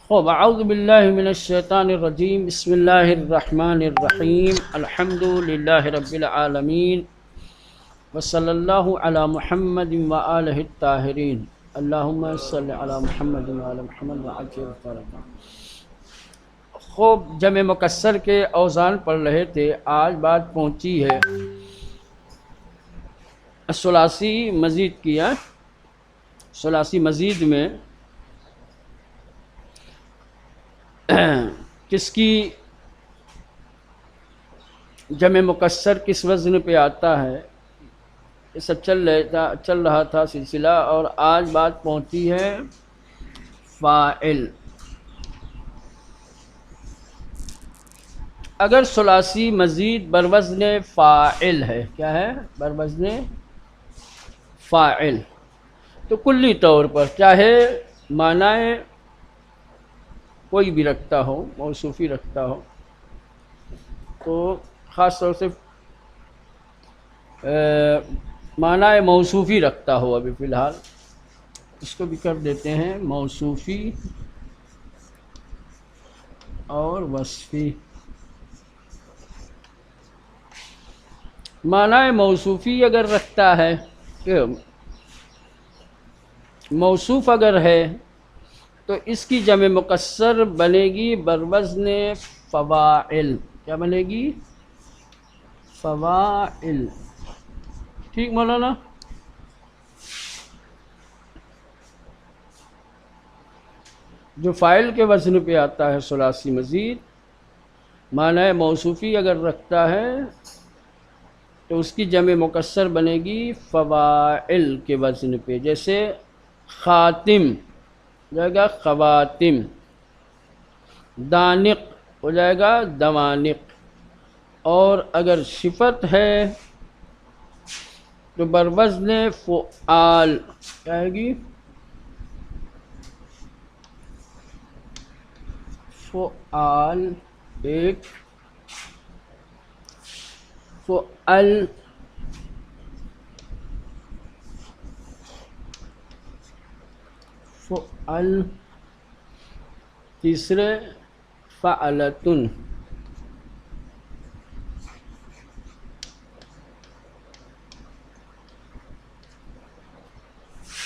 خب اعوذ باللہ من الشیطان الرجیم، بسم اللہ الرحمن الرحیم، الحمد للہ رب العالمین، وصلی اللہ علی محمد وآلہ الطاہرین، اللہم صلی علی محمد وآل محمد وعجل فرجہ۔ خوب جمع مکسر کے اوزان پڑھ رہے تھے، آج بات پہنچی ہے ثلاثی مزید کیا۔ ثلاثی مزید میں کس کی جمع مکسر کس وزن پہ آتا ہے، یہ سب چل رہا تھا سلسلہ، اور آج بات پہنچی ہے فاعل۔ اگر ثلاثی مزید بروزن فاعل ہے، کیا ہے؟ بروزن فاعل، تو کلی طور پر چاہے معنی کوئی بھی رکھتا ہو، موصوفی رکھتا ہو، تو خاص طور سے معنی موصوفی رکھتا ہو، ابھی فی الحال اس کو بھی کر دیتے ہیں موصوفی اور وصفی۔ معنی موصوفی اگر رکھتا ہے، موصوف اگر ہے، تو اس کی جمع مکسر بنے گی بروزن فواعل۔ کیا بنے گی؟ فواعل۔ ٹھیک مولانا؟ جو فاعل کے وزن پہ آتا ہے ثلاثی مزید، معنی موصوفی اگر رکھتا ہے تو اس کی جمع مکسر بنے گی فواعل کے وزن پہ، جیسے خاتم ہو جائے گا خواتم، دانق ہو جائے گا دوانق، اور اگر صفت ہے تو بروزن فعال کیا ہے گی؟ فعال ایک، فعل فعل تیسرے فعلتن۔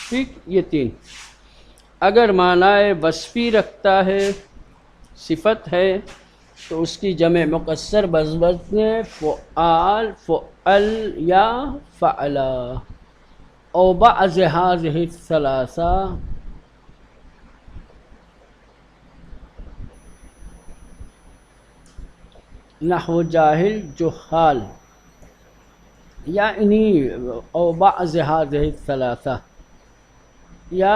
ٹھیک، یہ تین۔ اگر معنی وصفی رکھتا ہے، صفت ہے، تو اس کی جمع مکسر بوزن فعال، فعل یا فعلا، او بعض هذه الثلاثہ، نحو جاہل جہال، یا انہی او بعض هذه الثلاثہ، یا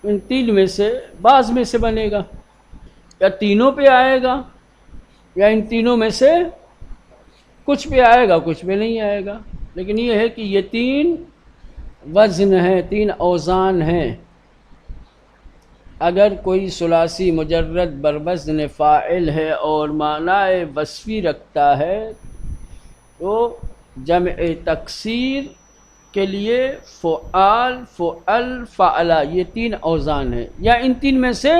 ان تین میں سے بعض میں سے بنے گا، یا تینوں پہ آئے گا، یا ان تینوں میں سے کچھ پہ آئے گا، کچھ پہ نہیں آئے گا۔ لیکن یہ ہے کہ یہ تین وزن ہیں، تین اوزان ہیں۔ اگر کوئی ثلاثی مجرد بروزن فاعل ہے اور معنی وصفی رکھتا ہے، تو جمع تکسیر کے لیے فعال، فعل، فعلا، یہ تین اوزان ہیں، یا ان تین میں سے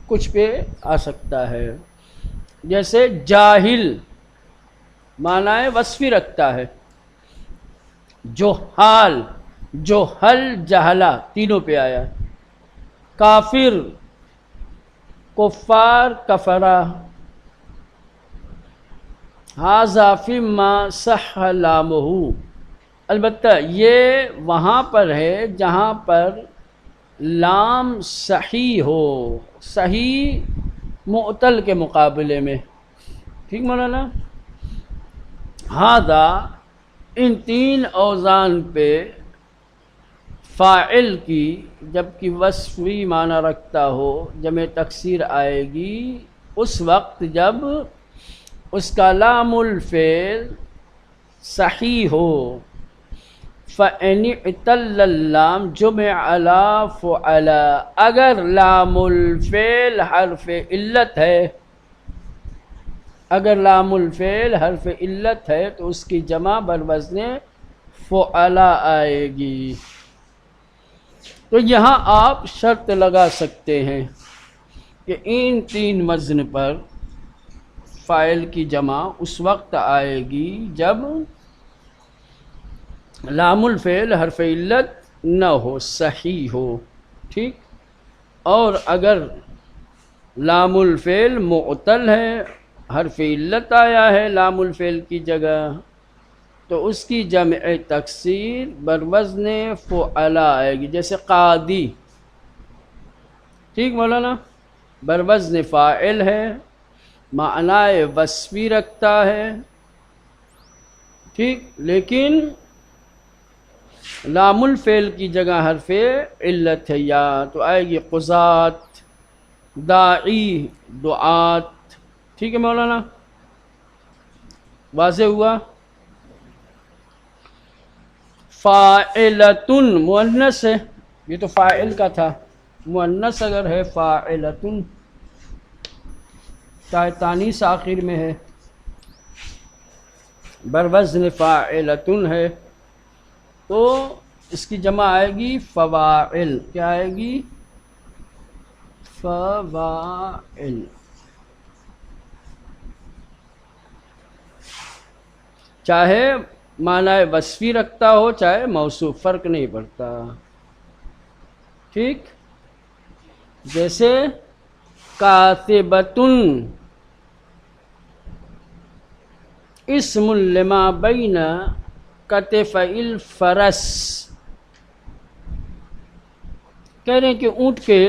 کچھ پہ آ سکتا ہے۔ جیسے جاہل معنی وصفی رکھتا ہے، جہال، جوہل، جہلا، تینوں پہ آیا۔ کافر، کفار، کفرا، ھذا فیما صح لامہ، البتہ یہ وہاں پر ہے جہاں پر لام صحیح ہو، صحیح معتل کے مقابلے میں۔ ٹھیک مولانا؟ ھذا ان تین اوزان پہ فاعل کی جبکہ وصفی معنی رکھتا ہو، جمع تکسیر آئے گی اس وقت جب اس کا لام الفعل صحیح ہو۔ فَإِنِ اعْتَلَّ اللام جمع علی فعلا، اگر لام الفعل حرف علت ہے، اگر لام الفعل حرف علت ہے تو اس کی جمع بروزن فعلا آئے گی۔ تو یہاں آپ شرط لگا سکتے ہیں کہ ان تین وزن پر فاعل کی جمع اس وقت آئے گی جب لام الفعل حرف علت نہ ہو، صحیح ہو، ٹھیک. اور اگر لام الفعل معتل ہے، حرف علت آیا ہے لام الفعل کی جگہ، تو اس کی جمع تکسیر بروزن فعلا آئے گی، جیسے قاضی، ٹھیک مولانا، بروزن فاعل ہے، معنی وصفی رکھتا ہے، ٹھیک، لیکن لام الفعل کی جگہ حرف علت ہے، یا تو آئے گی قضات، داعی، دعات. ٹھیک ہے مولانا، واضح ہوا. فاعلتن مؤنث ہے، یہ تو فاعل کا تھا، مؤنث اگر ہے فاعلتن، چاہے تانیث آخر میں ہے، بروزن فاعلتن ہے، تو اس کی جمع آئے گی فواعل. کیا آئے گی؟ فواعل. چاہے معنی وصفی رکھتا ہو چاہے موصوف، فرق نہیں پڑتا، ٹھیک. جیسے کاتبتن اسم لما بین کتفی الفرس، کہہ رہے ہیں کہ اونٹ کے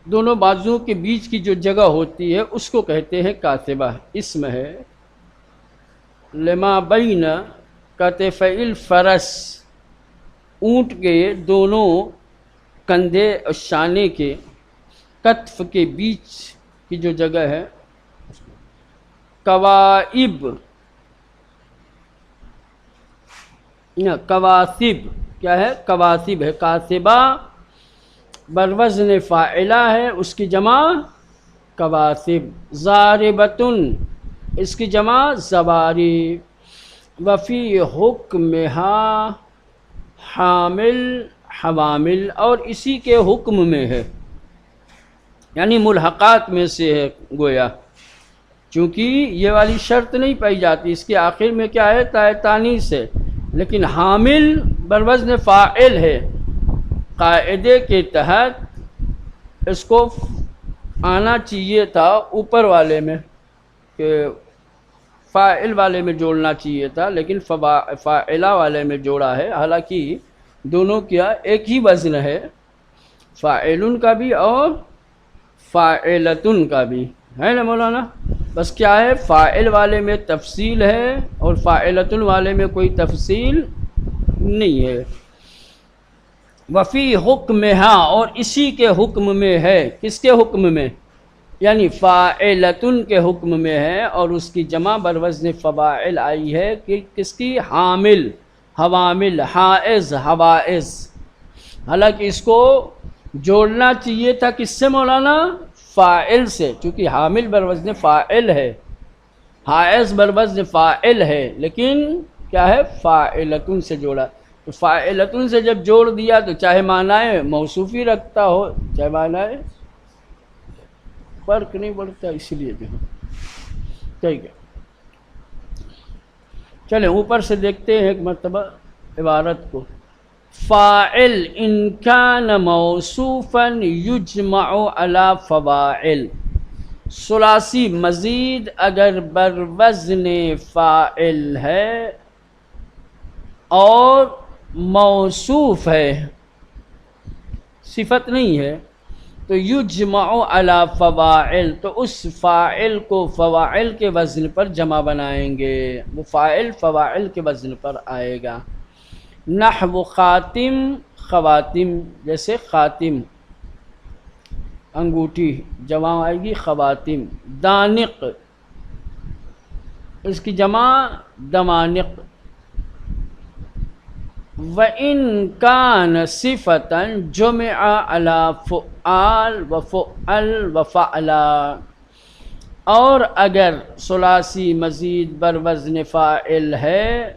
دونوں بازوؤں کے بیچ کی جو جگہ ہوتی ہے اس کو کہتے ہیں کاتبہ، اسم ہے. لما بین کتفی الفرس، اونٹ کے دونوں کندھے اور شانے کے کتف کے بیچ کی جو جگہ ہے. کوائب، کواسب، کیا ہے؟ کواسب ہے. کاسبہ بروزن فاعلہ ہے، اس کی جمع کواسب. ضاربتن، اس کی جمع زوارب. وفی حکمہا حامل حوامل، اور اسی کے حکم میں ہے، یعنی ملحقات میں سے ہے گویا، چونکہ یہ والی شرط نہیں پائی جاتی. اس کے آخر میں کیا ہے؟ تائے تانیث ہے، لیکن حامل بروزن فاعل ہے. قاعدے کے تحت اس کو آنا چاہیے تھا اوپر والے میں، کہ فاعل والے میں جوڑنا چاہیے تھا، لیکن فاعلہ والے میں جوڑا ہے. حالانکہ دونوں کیا ایک ہی وزن ہے، فاعلن کا بھی اور فاعلتن کا بھی ہے نا مولانا. بس کیا ہے؟ فاعل والے میں تفصیل ہے اور فاعلتن والے میں کوئی تفصیل نہیں ہے. وفی حکمہا، اور اسی کے حکم میں ہے. کس کے حکم میں؟ یعنی فاعلتن کے حکم میں ہے، اور اس کی جمع بروزن فواعل آئی ہے کہ کس کی؟ حامل، حوامل، حائز، حوائز. حالانکہ اس کو جوڑنا چاہیے تھا کس سے مولانا؟ فاعل سے، چونکہ حامل بروزن فاعل ہے، حائز بروزن فاعل ہے، لیکن کیا ہے؟ فاعلتن سے جوڑا. تو فاعلتن سے جب جوڑ دیا تو چاہے معنی موصوفی رکھتا ہو چاہے معنی، فرق نہیں پڑتا، اس لیے جو ہے. ٹھیک ہے، چلیں اوپر سے دیکھتے ہیں ایک مرتبہ عبارت کو. فاعل ان کان موصوفا یجمع علی فواعل، ثلاثی مزید اگر بر وزن فاعل ہے اور موصوف ہے، صفت نہیں ہے، تو یجمع علی فواعل، تو اس فاعل کو فواعل کے وزن پر جمع بنائیں گے، وہ فاعل فواعل کے وزن پر آئے گا. نحو خاتم، خواتم، جیسے خاتم انگوٹھی، جمع آئے گی خواتم. دانق، اس کی جمع دمانق. وَإِن كَانَ صِفَةً جُمِعَ عَلَى فُعَال وَفُعَل وَفَعْلَا، اور اگر ثلاثی مزید بر وزن فاعل ہے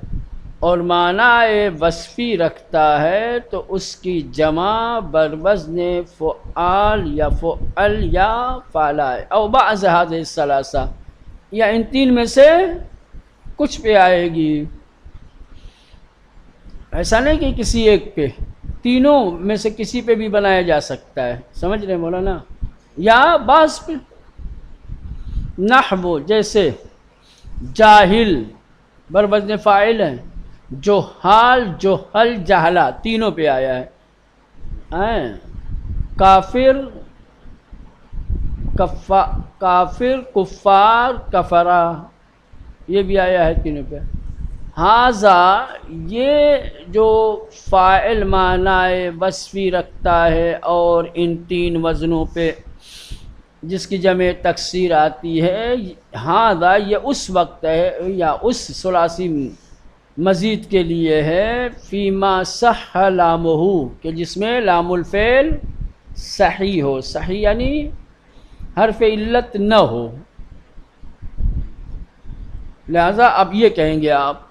اور معنی وصفی رکھتا ہے تو اس کی جمع بروزن فعال یا فعل یا فعلا ہے، او بعض هذه الثلاثہ، یا ان تین میں سے کچھ پہ آئے گی. ایسا نہیں کہ کسی ایک پہ، تینوں میں سے کسی پہ بھی بنایا جا سکتا ہے. سمجھ رہے مولانا؟ یا بعض پہ. نحو جیسے جاہل بروزن فاعل ہے، جہال جہل جہلا تینوں پہ آیا ہے. کافر کافر کفار کفرا یہ بھی آیا ہے تینوں پہ. ہاذا یہ جو فاعل معنی وصفی رکھتا ہے اور ان تین وزنوں پہ جس کی جمع تکسیر آتی ہے، ہاذا یہ اس وقت ہے یا اس ثلاثی مزید کے لیے ہے، فیما صح لامہ کہ جس میں لام الفعل صحیح ہو. صحیح یعنی حرف علت نہ ہو. لہذا اب یہ کہیں گے آپ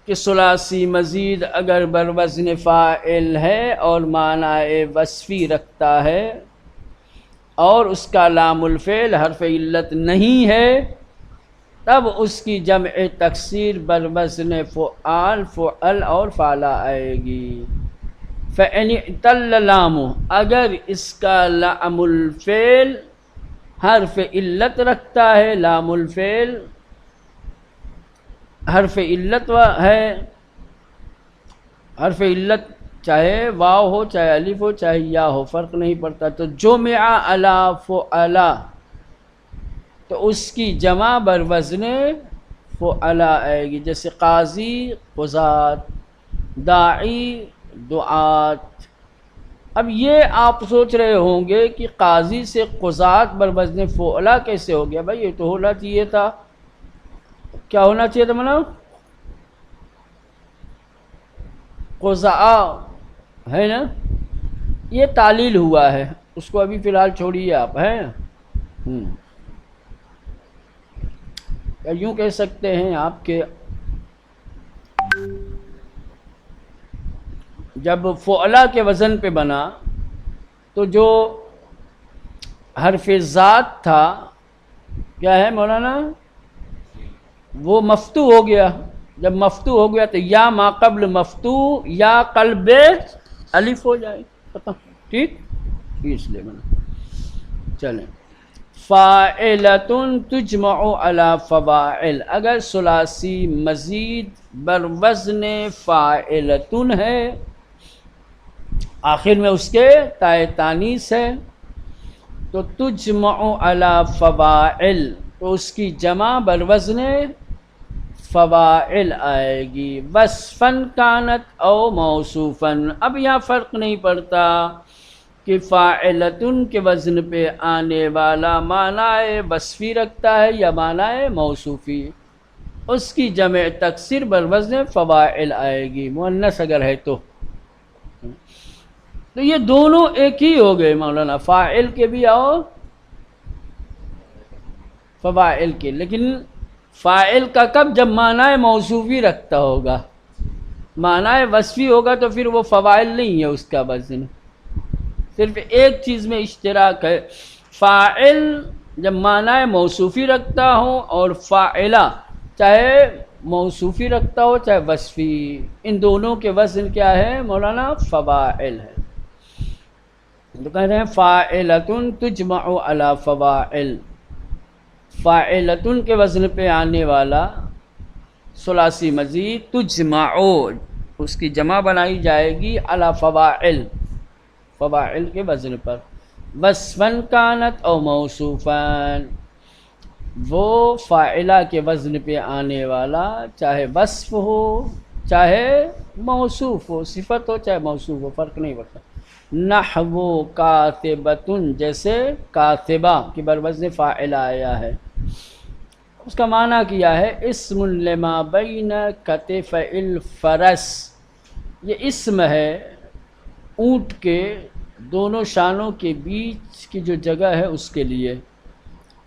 کہ ثلاثی مزید اگر بروزن فاعل ہے اور معنی وصفی رکھتا ہے اور اس کا لام الفعل حرف علت نہیں ہے، تب اس کی جمع تکسیر بروزن فعال فعل اور فعلا آئے گی. فَإِنِ اعْتَلَّ لَامُ اگر اس کا لام الفعل حرف علت رکھتا ہے، لام الفعل حرف علت ہے، حرف علت چاہے واو ہو چاہے الف ہو چاہے یا ہو فرق نہیں پڑتا، تو جمع علی فعلا تو اس کی جمع بروزن فعلا آئے گی. جیسے قاضی قضات، داعی دعات. اب یہ آپ سوچ رہے ہوں گے کہ قاضی سے قضات بروزن فعلا کیسے ہو گیا؟ بھائی یہ تو ہونا چاہیے تھا. کیا ہونا چاہیے تھا مولانا؟ قضاء ہے نا، یہ تعلیل ہوا ہے، اس کو ابھی فی الحال چھوڑیے آپ. ہیں یا یوں کہہ سکتے ہیں آپ کہ جب فعلا کے وزن پہ بنا تو جو حرف ذات تھا کیا ہے مولانا؟ وہ مفتو ہو گیا. جب مفتو ہو گیا تو یا ما قبل مفتو یا قلب الف ہو جائے. ختم. ٹھیک، اس لیے بنا. چلیں، فاعلۃ تجمع علی فواعل اگر ثلاثی مزید بروزن فاعلۃ ہے، آخر میں اس کے تائے تانیث ہے، تو تجمع علی فواعل تو اس کی جمع بروزن فواعل آئے گی. وصفاً کانت او موصوفاً. اب یہاں فرق نہیں پڑتا کہ فاعلتن کے وزن پہ آنے والا معنی وصفی رکھتا ہے یا معنی موصوفی، اس کی جمع تکسیر بروزن فواعل آئے گی، مؤنث اگر ہے تو یہ دونوں ایک ہی ہو گئے مولانا، فاعل کے بھی اور فواعل کے. لیکن فاعل کا کب؟ جب معنی موصوفی رکھتا ہوگا. معنی وصفی ہوگا تو پھر وہ فواعل نہیں ہے اس کا وزن. صرف ایک چیز میں اشتراک ہے، فاعل جب معنی موصوفی رکھتا ہو اور فاعلہ چاہے موصوفی رکھتا ہو چاہے وصفی، ان دونوں کے وزن کیا ہے مولانا؟ فواعل ہے. تو کہہ رہے ہیں فاعلۃ تجمع علی فواعل، فاعلۃ کے وزن پہ آنے والا ثلاثی مزید تجمع اس کی جمع بنائی جائے گی علی فواعل، فواعل کے وزن پر. وصفاً کانت او موصوفاً وہ فاعلہ کے وزن پہ آنے والا چاہے وصف ہو چاہے موصوف ہو، صفت ہو چاہے موصوف ہو، فرق نہیں پڑتا. نحو کاتبۃ جیسے کاتبہ کی بروزن فاعل آیا ہے، اس کا معنی کیا ہے؟ اسم لما بین کتف الفرس. یہ اسم ہے اونٹ کے دونوں شانوں کے بیچ کی جو جگہ ہے اس کے لیے.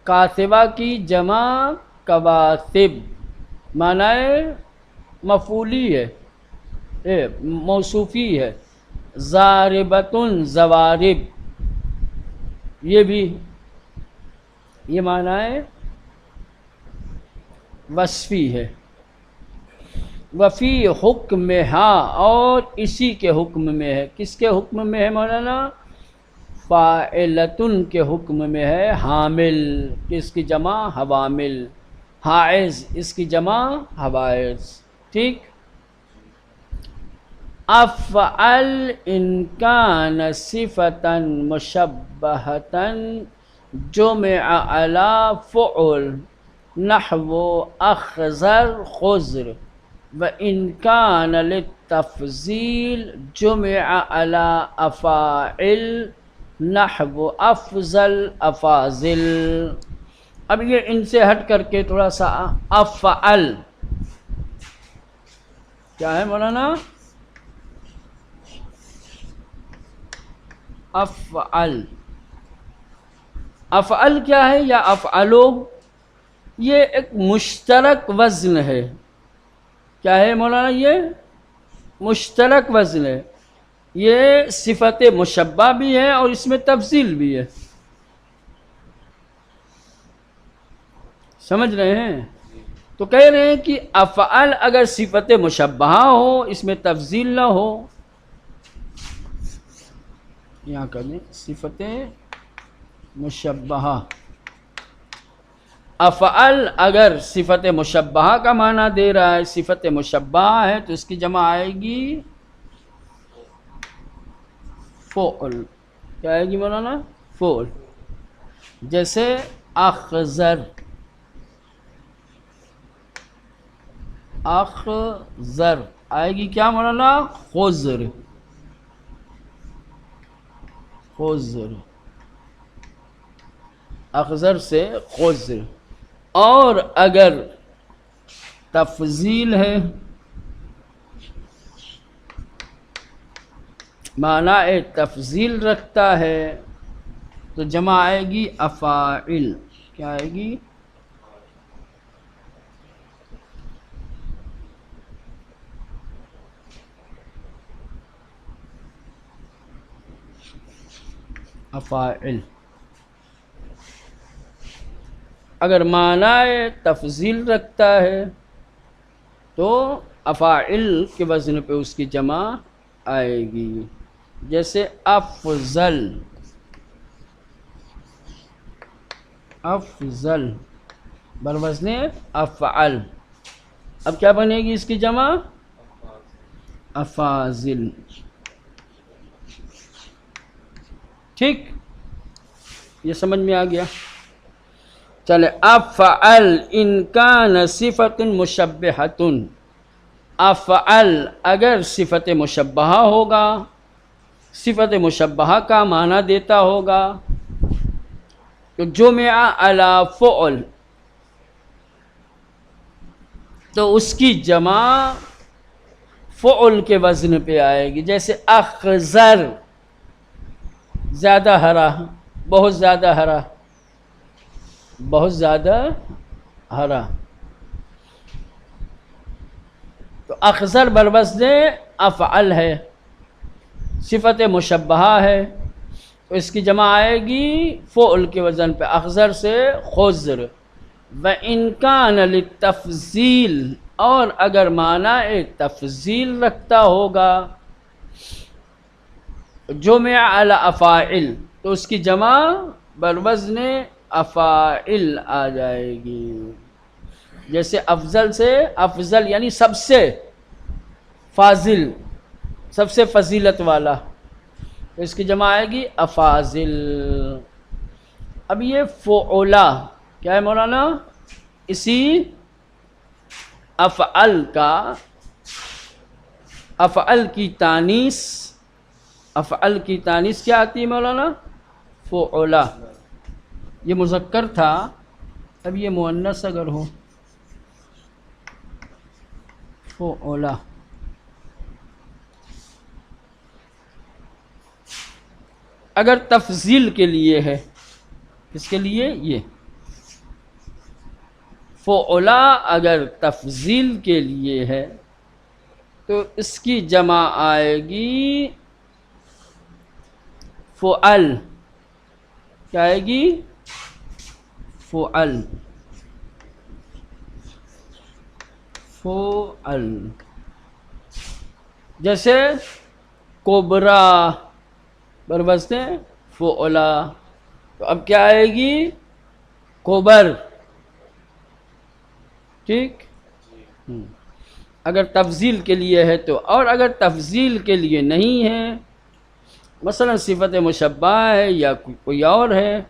کاتبہ کی جمع کواتب، معنی مفعولی ہے، موصوفی ہے. ضاربتن زوارب، یہ بھی یہ معنی ہے وصفی ہے. وفی حکمہا، اور اسی کے حکم میں ہے. کس کے حکم میں ہے مولانا؟ فاعلتن کے حکم میں ہے. حامل، کس کی جمع؟ حوامل. حائز، اس کی جمع حوائز. ٹھیک. افعل ان کان صفتا مشبہتا جمع علی فعل نحو اخذر خضر، وان کان للتفضیل جمع علی افاعل نحو افضل افاضل. اب یہ ان سے ہٹ کر کے تھوڑا سا افعل کیا ہے مولانا؟ افعل، افعل کیا ہے یا افعلو؟ یہ ایک مشترک وزن ہے. کیا ہے مولانا؟ یہ مشترک وزن ہے. یہ صفت مشبہ بھی ہے اور اس میں تفضیل بھی ہے. سمجھ رہے ہیں؟ تو کہہ رہے ہیں کہ افعل اگر صفت مشبہہ ہو، اس میں تفضیل نہ ہو، یہاں کر دیں صفت مشبہہ. افعل اگر صفت مشبہہ کا معنی دے رہا ہے، صفت مشبہہ ہے، تو اس کی جمع آئے گی فعل. کیا آئے گی مولانا؟ فعل. جیسے اخضر، اخضر آئے گی کیا مولانا؟ خضر. خضر، اخضر سے خضر. اور اگر تفضیل ہے، معنی تفضیل رکھتا ہے، تو جمع آئے گی افاعل. کیا آئے گی؟ افاعل. اگر معنی تفضیل رکھتا ہے تو افاعل کے وزن پہ اس کی جمع آئے گی. جیسے افضل، افضل بروزن افعل. اب کیا بنے گی اس کی جمع؟ افاضل. ٹھیک، یہ سمجھ میں آ گیا. چلے افعل ان کان صفت مشبہۃ. افعل اگر صفت مشبہہ ہوگا، صفت مشبہہ کا معنی دیتا ہوگا، تو جمع علی فعل، تو اس کی جمع فعل کے وزن پہ آئے گی. جیسے اخضر، زیادہ ہرا، بہت زیادہ ہرا، بہت زیادہ ہرا. تو اخضر بروزن افعل ہے، صفت مشبہہ ہے، تو اس کی جمع آئے گی فعل کے وزن پہ، اخضر سے خضر. وَإِن كَانَ لِلتَّفْضِيلِ، اور اگر معنی تفضیل رکھتا ہوگا، جمع علی افاعل، تو اس کی جمع بروزن افاعل آ جائے گی. جیسے افضل سے، افضل یعنی سب سے فاضل، سب سے فضیلت والا، تو اس کی جمع آئے گی افاضل. اب یہ فعلا کیا ہے مولانا؟ اسی افعل کا، افعل کی تانیث، افعل کی تانیث کیا آتی ہے مولانا؟ فعلا. یہ مذکر تھا، اب یہ مؤنث اگر ہو، فعلا. اگر تفضیل کے لیے ہے، کس کے لیے؟ یہ فعلا اگر تفضیل کے لیے ہے تو اس کی جمع آئے گی فعل. کیا آئے گی؟ فعل. فعل. جیسے کبرا بروزن فعلا، تو اب کیا آئے گی؟ کبر. ٹھیک. اگر تفضیل کے لیے ہے تو، اور اگر تفضیل کے لیے نہیں ہے، مثلا صفت مشبہ ہے یا کوئی اور ہے،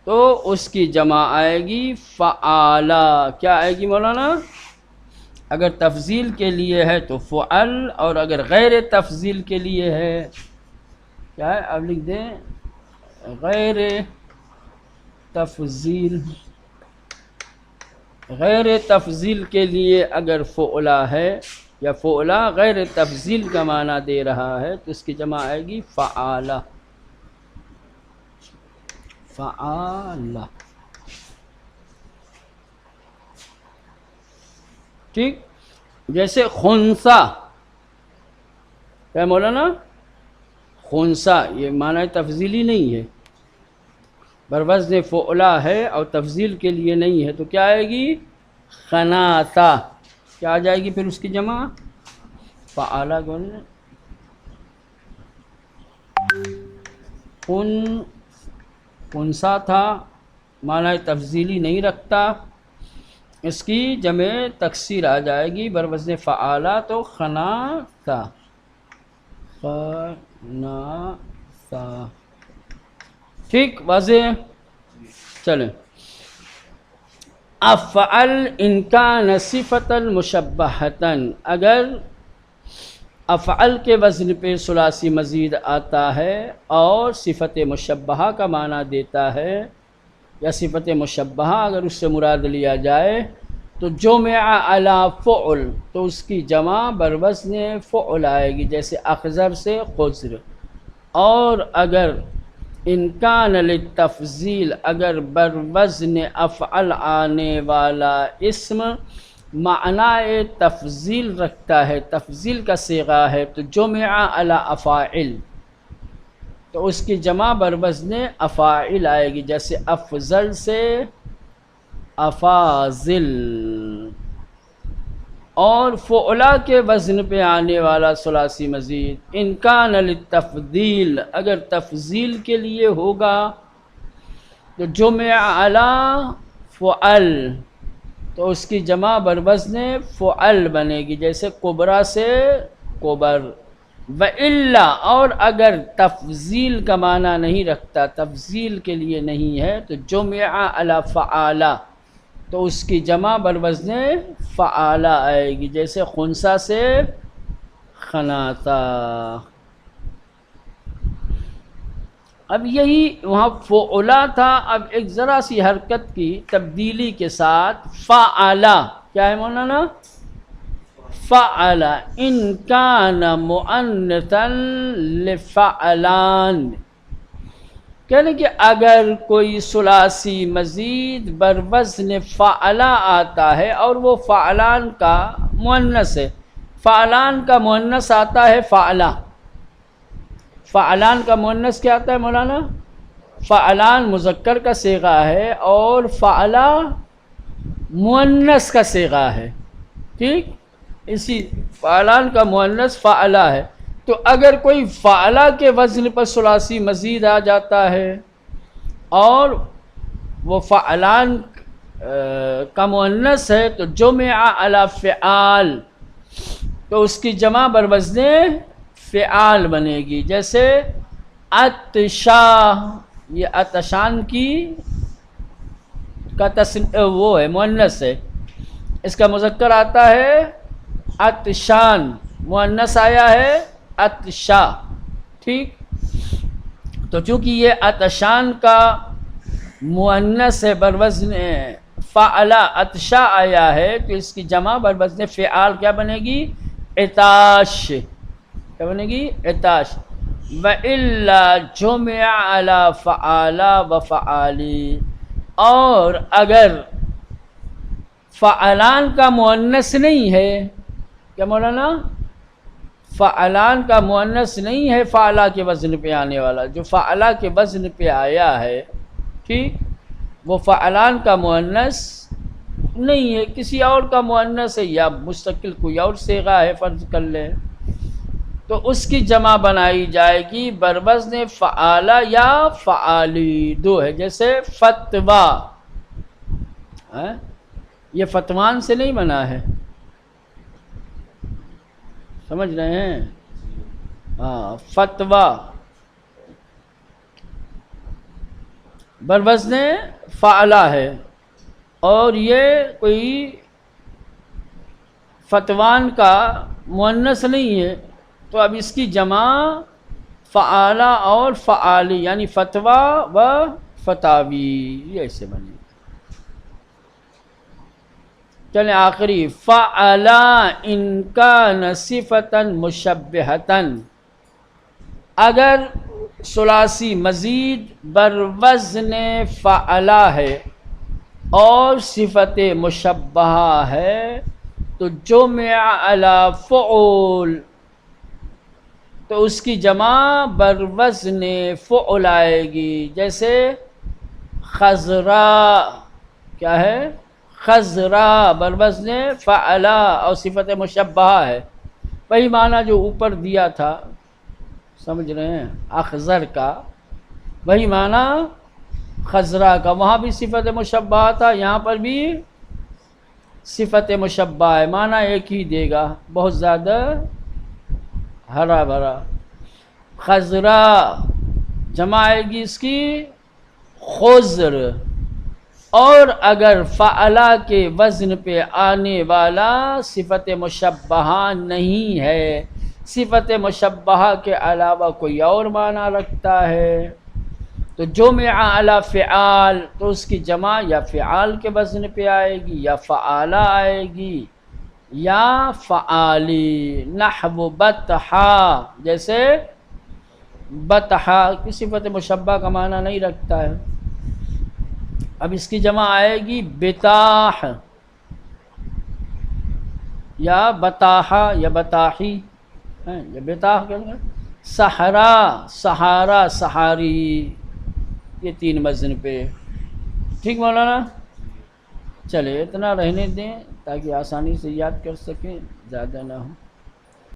تو اس کی جمع آئے گی فعالا. کیا آئے گی مولانا؟ اگر تفضیل کے لیے ہے تو فعل، اور اگر غیر تفضیل کے لیے ہے کیا ہے؟ اب لکھ دیں غیر تفضیل. غیر تفضیل کے لیے اگر فعلا ہے یا فعلا غیر تفضیل کا معنی دے رہا ہے تو اس کی جمع آئے گی فعالا. فعالا. ٹھیک. جیسے خنثی. کیا مولانا؟ خنثی یہ معنی تفضیلی نہیں ہے، بروزن فعلا ہے اور تفضیل کے لیے نہیں ہے، تو کیا آئے گی؟ خناثہ. کیا آ جائے گی پھر اس کی جمع؟ فعالا. خنثی تھا، معنی تفضیلی نہیں رکھتا، اس کی جمع تکسیر آ جائے گی بروزن فعالا، تو خناثہ. خناثہ. ٹھیک. واضح؟ چلیں. افعل ان کان صفۃ مشبہۃ، اگر افعل کے وزن پہ ثلاثی مزید آتا ہے اور صفت مشبہہ کا معنی دیتا ہے، یا صفت مشبہہ اگر اس سے مراد لیا جائے تو جمع علی فعل، تو اس کی جمع بروزن فعل آئے گی، جیسے اخضر سے خضر. اور اگر انکان للتفضیل، اگر بروزن افعل آنے والا اسم معنی تفضیل رکھتا ہے، تفضیل کا صیغہ ہے، تو جمع علی افاعل، تو اس کی جمع بروزن افاعل آئے گی، جیسے افضل سے افاضل. اور فعلا کے وزن پہ آنے والا ثلاثی مزید انکان للتفضیل، اگر تفضیل کے لیے ہوگا تو جمع علی فعل، تو اس کی جمع بروزن فعل بنے گی، جیسے کبرا سے کبر. وَإِلَّا، اور اگر تفضیل کا معنی نہیں رکھتا، تفضیل کے لیے نہیں ہے، تو جمع علی فعالا، تو اس کی جمع بروزن فعالا آئے گی، جیسے خنثی سے خناثہ. اب یہی وہاں فعلا تھا، اب ایک ذرا سی حرکت کی تبدیلی کے ساتھ فعلا. کیا ہے مولانا؟ فعلا ان کان مؤنثا لفعلان، کہنے کہ اگر کوئی ثلاثی مزید بروزن فعلا آتا ہے اور وہ فعلان کا مؤنث ہے. فعلان کا مؤنث آتا ہے فعلا. فعلان کا مؤنث کیا آتا ہے مولانا؟ فعلان مذکر کا صیغہ ہے اور فعلا مؤنث کا صیغہ ہے. ٹھیک. اسی فعلان کا مؤنث فعلا ہے، تو اگر کوئی فعلا کے وزن پر ثلاثی مزید آ جاتا ہے اور وہ فعلان کا مؤنث ہے، تو جمع علی فعال، تو اس کی جمع بروزن فعال بنے گی، جیسے عطشا. یہ عطشان کی کا وہ ہے مؤنث ہے، اس کا مذکر آتا ہے عطشان، مؤنث آیا ہے عطشا. ٹھیک. تو چونکہ یہ عطشان کا مؤنث ہے بروزن فعلا، عطشا آیا ہے، تو اس کی جمع بروزن فعال کیا بنے گی؟ عطاش. کیا بنے گی؟ عطاش. وَإِلَّا جُمِعَ عَلَى فَعَالَ وَفَعَالِ، اور اگر فعلان کا مؤنث نہیں ہے، کیا مولانا؟ فعلان کا مؤنث نہیں ہے فعلا کے وزن پہ آنے والا، جو فعلا کے وزن پہ آیا ہے ٹھیک، وہ فعلان کا مؤنث نہیں ہے، کسی اور کا مؤنث ہے، یا مستقل کوئی اور صیغہ ہے فرض کر لیں، تو اس کی جمع بنائی جائے گی بروزن فعالہ یا فعالی، دو ہے، جیسے فتویٰ، یہ فتوان سے نہیں بنا ہے، سمجھ رہے ہیں؟ ہاں، فتویٰ بروزن فعلہ ہے، اور یہ کوئی فتوان کا مؤنث نہیں ہے، تو اب اس کی جمع فعالہ اور فعالی، یعنی فتویٰ و فتاوی، یہ ایسے بنے. چلیں آخری، فعلا ان کان صفتا مشبہتا، اگر ثلاثی مزید بر وزن فعلا ہے اور صفت مشبہہ ہے تو جمع علی فعول، تو اس کی جمع بر وزن فعل آئے گی، جیسے خضرا، کیا ہے؟ خضرا بر وزن فعلا اور صفت مشبہہ ہے، وہی معنی جو اوپر دیا تھا، سمجھ رہے ہیں؟ اخضر کا وہی معنی خضرا کا، وہاں بھی صفت مشبہہ تھا، یہاں پر بھی صفت مشبہہ ہے، معنی ایک ہی دے گا، بہت زیادہ ہرا بھرا. خضرا جمع آئے گی اس کی خضر، اور اگر فعلا کے وزن پہ آنے والا صفت مشبہہ نہیں ہے، صفت مشبہہ کے علاوہ کوئی اور معنی رکھتا ہے، تو جمع علی فعال، تو اس کی جمع یا فعال کے وزن پہ آئے گی یا فعالہ آئے گی یا فعالی. نحو بطحا، جیسے بطحا کی صفت مشبہ کا معنی نہیں رکھتا ہے، اب اس کی جمع آئے گی بطاح یا بطاحا یا بطاحی، یا بطاح کہتے ہیں. صحرا، سہارا، سہاری، یہ تین وزن پہ. ٹھیک مولانا؟ چلے اتنا رہنے دیں تاکہ آسانی سے یاد کر سکیں، زیادہ نہ ہو.